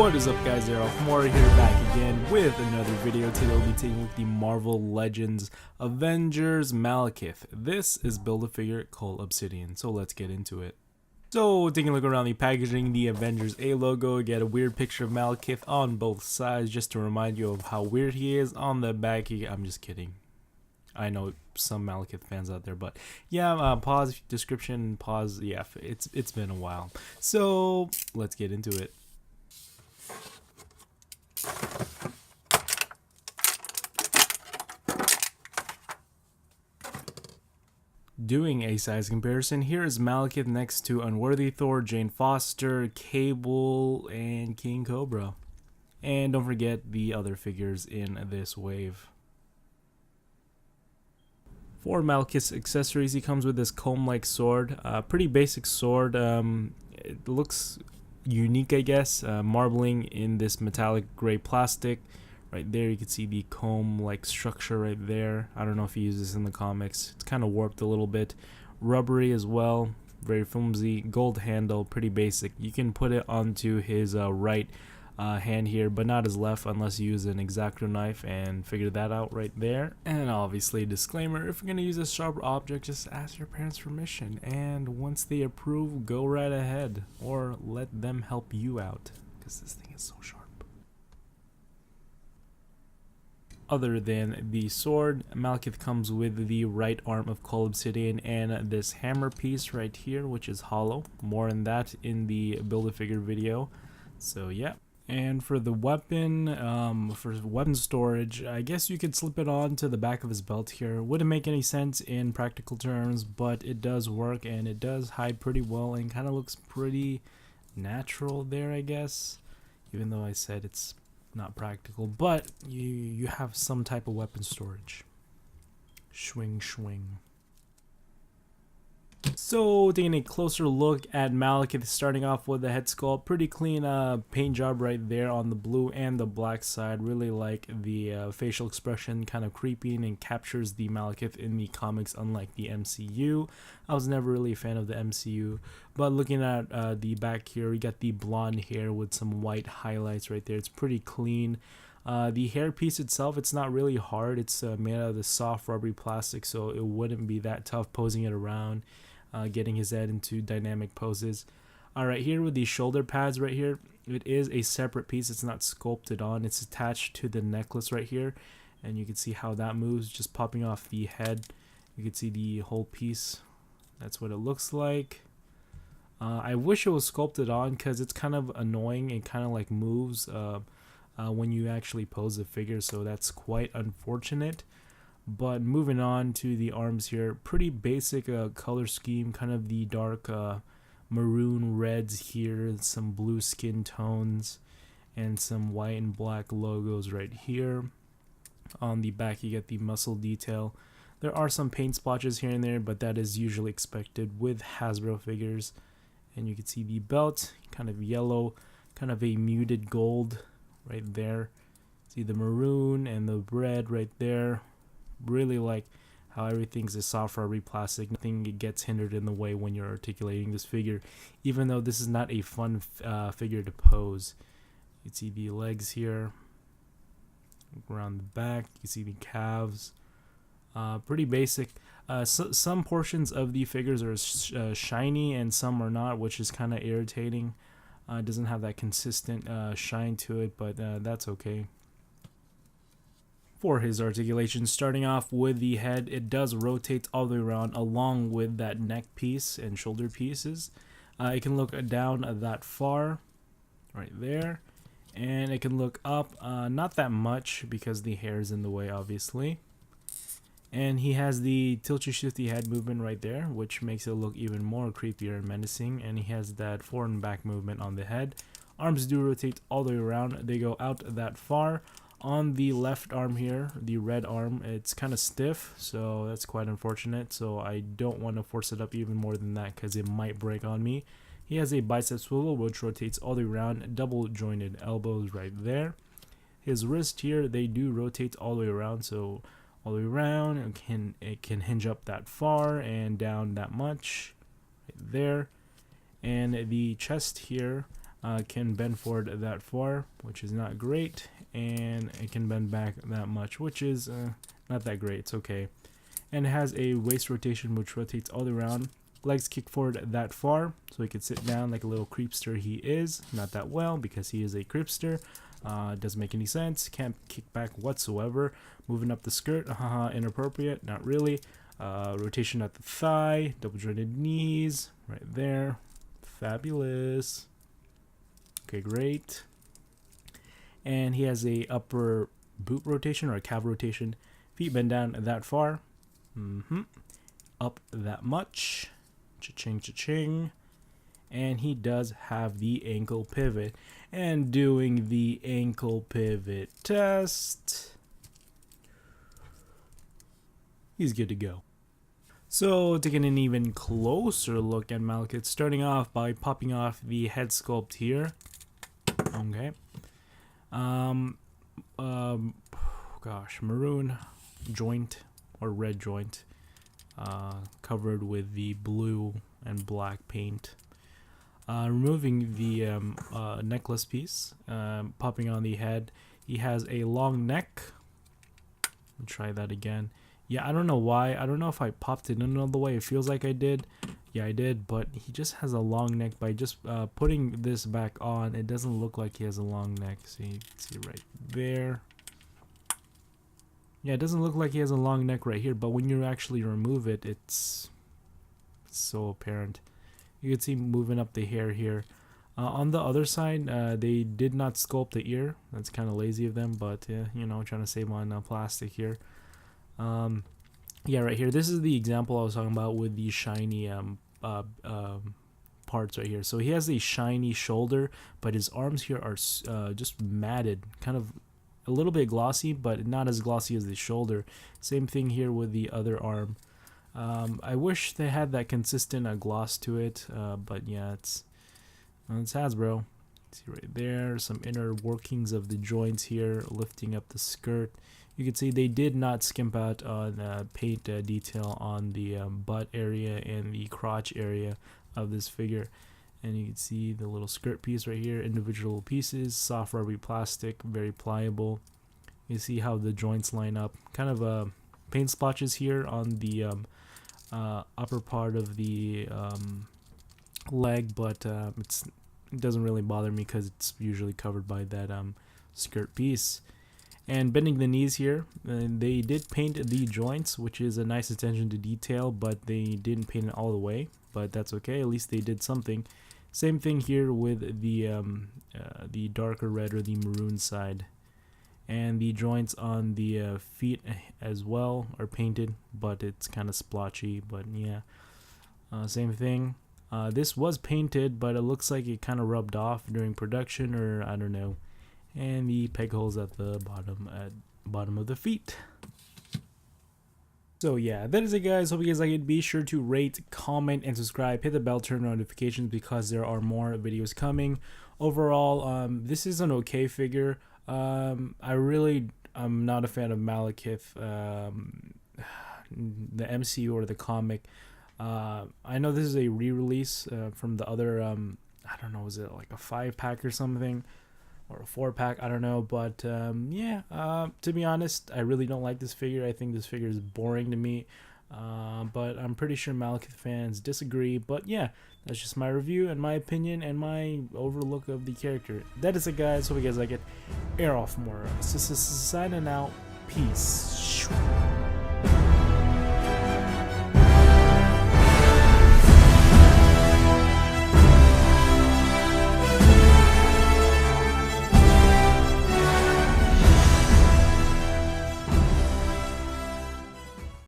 What is up, guys? Arolf here, back again with another video. Today we'll be taking with the Marvel Legends Avengers Malekith. This is Build-A-Figure called Obsidian, so let's get into it. So, taking a look around the packaging, the Avengers A logo, get a weird picture of Malekith on both sides just to remind you of how weird he is. On the back, I'm just kidding. I know some Malekith fans out there, but yeah, pause, description, pause, yeah, it's been a while. So, let's get into it. Doing a size comparison, here is Malekith next to Unworthy Thor, Jane Foster, Cable, and King Cobra. And don't forget the other figures in this wave. For Malekith's accessories, he comes with this comb-like sword. Pretty basic sword. It looks unique, I guess. Marbling in this metallic gray plastic. Right there, you can see the comb-like structure right there. I don't know if he uses this in the comics. It's kind of warped a little bit. Rubbery as well, very flimsy. Gold handle, pretty basic. You can put it onto his right hand here, but not his left unless you use an X-Acto knife, and figure that out right there. And obviously, disclaimer, if you're going to use a sharp object, just ask your parents' permission. And once they approve, go right ahead. Or let them help you out, because this thing is so sharp. Other than the sword, Malekith comes with the right arm of cold obsidian and this hammer piece right here, which is hollow. More on that in the Build-A-Figure video. So yeah. And for the weapon, for weapon storage, I guess you could slip it on to the back of his belt here. Wouldn't make any sense in practical terms, but it does work, and it does hide pretty well and kind of looks pretty natural there, I guess. Even though I said it's not practical, but you have some type of weapon storage. Swing. So, taking a closer look at Malekith, starting off with the head sculpt. Pretty clean paint job right there on the blue and the black side. Really like the facial expression, kind of creeping, and captures the Malekith in the comics, unlike the MCU. I was never really a fan of the MCU, but looking at the back here, we got the blonde hair with some white highlights right there. It's pretty clean. The hair piece itself, it's not really hard. It's made out of the soft rubbery plastic, so it wouldn't be that tough posing it around. Getting his head into dynamic poses. Alright, here with these shoulder pads right here, it is a separate piece. It's not sculpted on. It's attached to the necklace right here, and you can see how that moves, just popping off the head. You can see the whole piece. That's what it looks like. I wish it was sculpted on, because it's kind of annoying. It kind of like moves when you actually pose the figure, so that's quite unfortunate. But moving on to the arms here, pretty basic color scheme, kind of the dark maroon reds here, some blue skin tones, and some white and black logos right here. On the back, you get the muscle detail. There are some paint splotches here and there, but that is usually expected with Hasbro figures. And you can see the belt, kind of yellow, kind of a muted gold right there. See the maroon and the red right there. Really like how everything's a soft rubbery plastic. Nothing gets hindered in the way when you're articulating this figure, even though this is not a fun figure to pose. You can see the legs here. Around the back, you can see the calves. Pretty basic. Some portions of the figures are shiny and some are not, which is kind of irritating. It doesn't have that consistent shine to it, but that's okay. For his articulation, starting off with the head, it does rotate all the way around along with that neck piece and shoulder pieces. It can look down that far, right there, and it can look up, not that much because the hair is in the way, obviously. And he has the tilty-shifty head movement right there, which makes it look even more creepier and menacing. And he has that forward and back movement on the head. Arms do rotate all the way around. They go out that far. On the left arm here, the red arm, it's kind of stiff, so that's quite unfortunate. So I don't want to force it up even more than that, because it might break on me. He has a bicep swivel, which rotates all the way around. Double jointed elbows right there. His wrist here, they do rotate all the way around, so all the way around, it can hinge up that far and down that much right there. And the chest here, can bend forward that far, which is not great, and it can bend back that much, which is not that great. It's okay. And it has a waist rotation which rotates all around. Legs kick forward that far, so he could sit down like a little creepster he is. Not that well, because he is a creepster. Doesn't make any sense. Can't kick back whatsoever. Moving up the skirt, haha, inappropriate. Not really. Rotation at the thigh, double jointed knees, right there. Fabulous. Okay, great. And he has a upper boot rotation or a calf rotation. Feet bend down that far. Up that much. Cha-ching, cha-ching. And he does have the ankle pivot. And doing the ankle pivot test, he's good to go. So taking an even closer look at Malekith, starting off by popping off the head sculpt here. Okay. Gosh, maroon joint or red joint, covered with the blue and black paint. Removing the necklace piece, popping on the head. He has a long neck. I'll try that again. Yeah, I don't know why. I don't know if I popped it in all the way. It feels like I did. Yeah, I did. But he just has a long neck. By just putting this back on, it doesn't look like he has a long neck. See, you can see right there. Yeah, it doesn't look like he has a long neck right here. But when you actually remove it, it's so apparent. You can see moving up the hair here. On the other side, they did not sculpt the ear. That's kind of lazy of them, but you know, trying to save on plastic here. Yeah, right here. This is the example I was talking about with the shiny parts right here. So he has a shiny shoulder, but his arms here are just matted, kind of a little bit glossy, but not as glossy as the shoulder. Same thing here with the other arm. I wish they had that consistent gloss to it, but yeah, it's Hasbro. See right there, some inner workings of the joints here, lifting up the skirt. You can see they did not skimp out on paint detail on the butt area and the crotch area of this figure. And you can see the little skirt piece right here, individual pieces, soft rubbery plastic, very pliable. You see how the joints line up. Kind of paint splotches here on the upper part of the leg, but it doesn't really bother me because it's usually covered by that skirt piece. And bending the knees here, they did paint the joints, which is a nice attention to detail, but they didn't paint it all the way, but that's okay. At least they did something. Same thing here with the darker red or the maroon side. And the joints on the feet as well are painted, but it's kind of splotchy, but yeah. Same thing. This was painted, but it looks like it kind of rubbed off during production, or I don't know. And the peg holes at the bottom of the feet. So yeah, that is it, guys. Hope you guys like it. Be sure to rate, comment, and subscribe. Hit the bell, turn notifications, because there are more videos coming. Overall, this is an okay figure. I'm not a fan of Malekith, the MCU or the comic. I know this is a re-release from the other, I don't know, was it like a 5-pack or something? Or a 4-pack, I don't know, but yeah, to be honest, I really don't like this figure. I think this figure is boring to me, but I'm pretty sure Malekith fans disagree. But yeah, that's just my review and my opinion and my overlook of the character. That is it, guys. Hope you guys like it. Arolf more signing out. Peace.